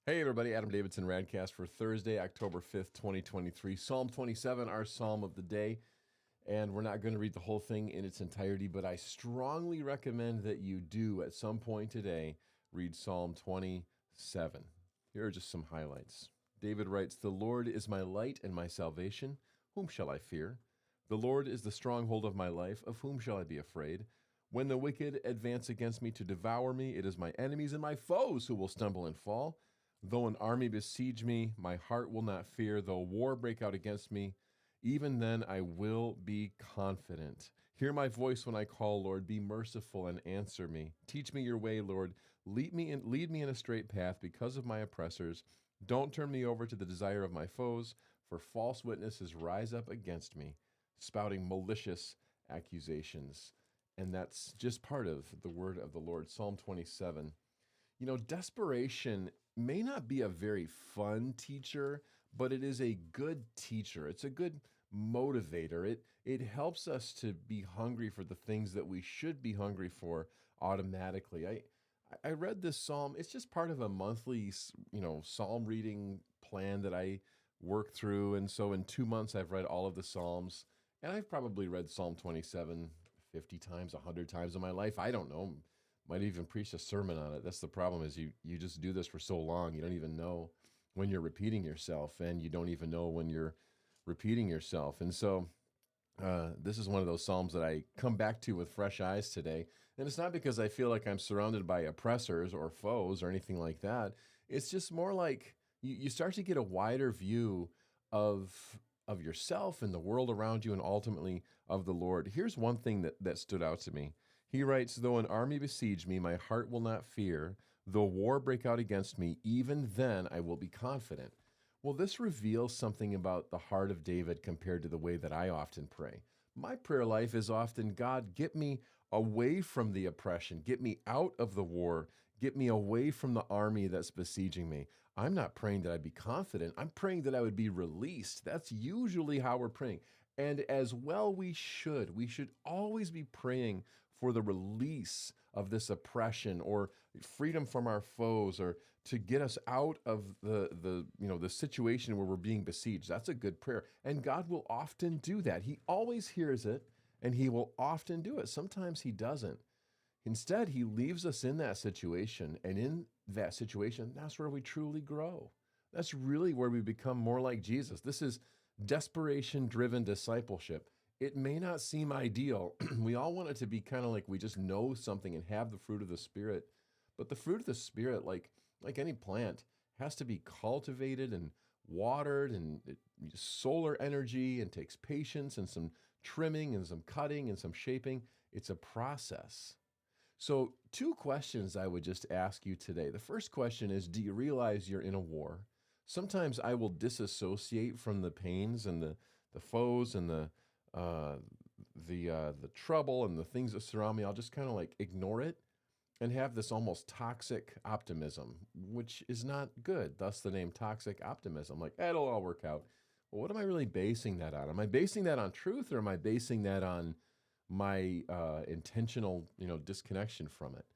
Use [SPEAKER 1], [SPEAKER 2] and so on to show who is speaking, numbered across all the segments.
[SPEAKER 1] Hey everybody, Adam Davidson, RadCast for Thursday, October 5th, 2023. Psalm 27, our psalm of the day. And we're not going to read the whole thing in its entirety, but I strongly recommend that you do at some point today read Psalm 27. Here are just some highlights. David writes, "The Lord is my light and my salvation. Whom shall I fear? The Lord is the stronghold of my life. Of whom shall I be afraid? When the wicked advance against me to devour me, it is my enemies and my foes who will stumble and fall. Though an army besiege me, my heart will not fear. Though war break out against me, even then I will be confident. Hear my voice when I call, Lord. Be merciful and answer me. Teach me your way, Lord. Lead me in a straight path because of my oppressors. Don't turn me over to the desire of my foes, for false witnesses rise up against me, spouting malicious accusations." And that's just part of the word of the Lord. Psalm 27. You know, desperation may not be a very fun teacher, but it is a good teacher. It's a good motivator. It helps us to be hungry for the things that we should be hungry for automatically. I read this psalm. It's just part of a monthly, psalm reading plan that I work through. And so in 2 months, I've read all of the psalms, and I've probably read Psalm 27 50 times, 100 times in my life. I don't know. Might even preach a sermon on it. That's the problem, is you just do this for so long, you don't even know when you're repeating yourself, and you don't even know when you're repeating yourself. And so this is one of those psalms that I come back to with fresh eyes today. And it's not because I feel like I'm surrounded by oppressors or foes or anything like that. It's just more like you start to get a wider view of yourself and the world around you, and ultimately of the Lord. Here's one thing that stood out to me. He writes, "Though an army besiege me, my heart will not fear. Though war break out against me, even then I will be confident." Well, this reveals something about the heart of David compared to the way that I often pray. My prayer life is often, God, get me away from the oppression, get me out of the war, get me away from the army that's besieging me. I'm not praying that I'd be confident. I'm praying that I would be released. That's usually how we're praying. And as well we should. We should always be praying for the release of this oppression, or freedom from our foes, or to get us out of the situation where we're being besieged. That's a good prayer. And God will often do that. He always hears it, and he will often do it. Sometimes he doesn't. Instead, he leaves us in that situation, and in that situation, that's where we truly grow. That's really where we become more like Jesus. This is desperation-driven discipleship. It may not seem ideal. We all want it to be kind of like we just know something and have the fruit of the Spirit. But the fruit of the Spirit, like any plant, has to be cultivated and watered, and it needs solar energy, and takes patience and some trimming and some cutting and some shaping. It's a process. So 2 questions I would just ask you today. The first question is, do you realize you're in a war? Sometimes I will disassociate from the pains and the foes and the trouble and the things that surround me. I'll just kind of like ignore it and have this almost toxic optimism, which is not good. Thus the name toxic optimism. Like, it'll all work out. Well, what am I really basing that on? Am I basing that on truth, or am I basing that on my intentional, disconnection from it?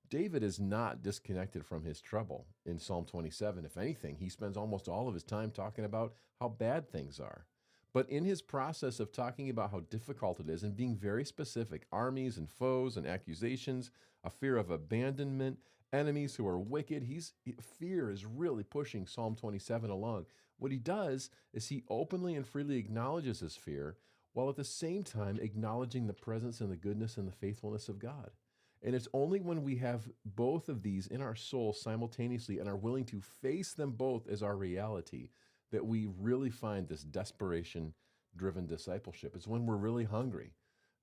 [SPEAKER 1] David is not disconnected from his trouble in Psalm 27. If anything, he spends almost all of his time talking about how bad things are. But in his process of talking about how difficult it is and being very specific, armies and foes and accusations, a fear of abandonment, enemies who are wicked, fear is really pushing Psalm 27 along. What he does is he openly and freely acknowledges his fear, while at the same time acknowledging the presence and the goodness and the faithfulness of God. And it's only when we have both of these in our soul simultaneously and are willing to face them both as our reality that we really find this desperation-driven discipleship. It's when we're really hungry.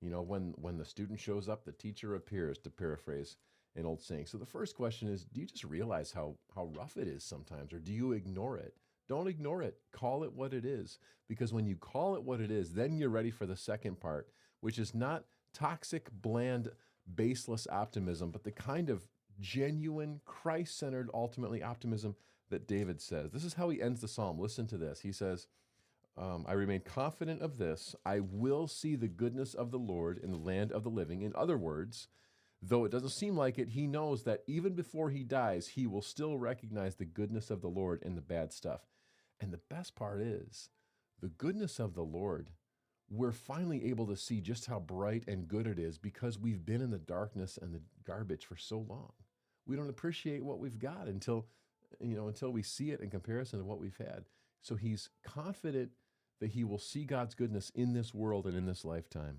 [SPEAKER 1] When the student shows up, the teacher appears, to paraphrase an old saying. So the first question is, do you just realize how rough it is sometimes, or do you ignore it? Don't ignore it. Call it what it is. Because when you call it what it is, then you're ready for the second part, which is not toxic, bland, baseless optimism, but the kind of genuine, Christ-centered, ultimately optimism that David says. This is how he ends the psalm. Listen to this. He says, I remain confident of this. I will see the goodness of the Lord in the land of the living. In other words, Though it doesn't seem like it, he knows that even before he dies, he will still recognize the goodness of the Lord in the bad stuff. And the best part is, the goodness of the Lord, we're finally able to see just how bright and good it is because we've been in the darkness and the garbage for so long. We don't appreciate what we've got until we see it in comparison to what we've had. So he's confident that he will see God's goodness in this world and in this lifetime.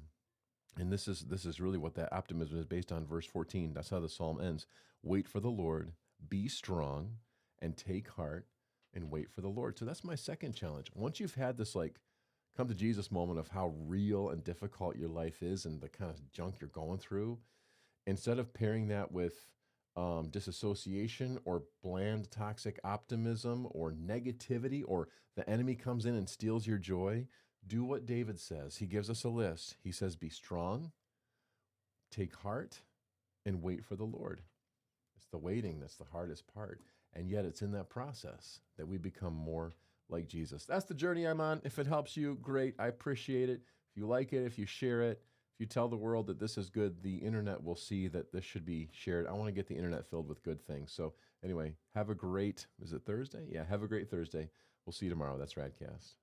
[SPEAKER 1] And this is really what that optimism is based on. Verse 14, that's how the psalm ends. Wait for the Lord, be strong, and take heart, and wait for the Lord. So that's my second challenge. Once you've had this come to Jesus moment of how real and difficult your life is and the kind of junk you're going through, instead of pairing that with disassociation or bland toxic optimism or negativity, or the enemy comes in and steals your joy, do what David says. He gives us a list. He says, be strong, take heart, and wait for the Lord. It's the waiting that's the hardest part. And yet it's in that process that we become more like Jesus. That's the journey I'm on. If it helps you, great. I appreciate it. If you like it, if you share it, if you tell the world that this is good, the internet will see that this should be shared. I want to get the internet filled with good things. So anyway, have a great, is it Thursday? Yeah, have a great Thursday. We'll see you tomorrow. That's RadCast.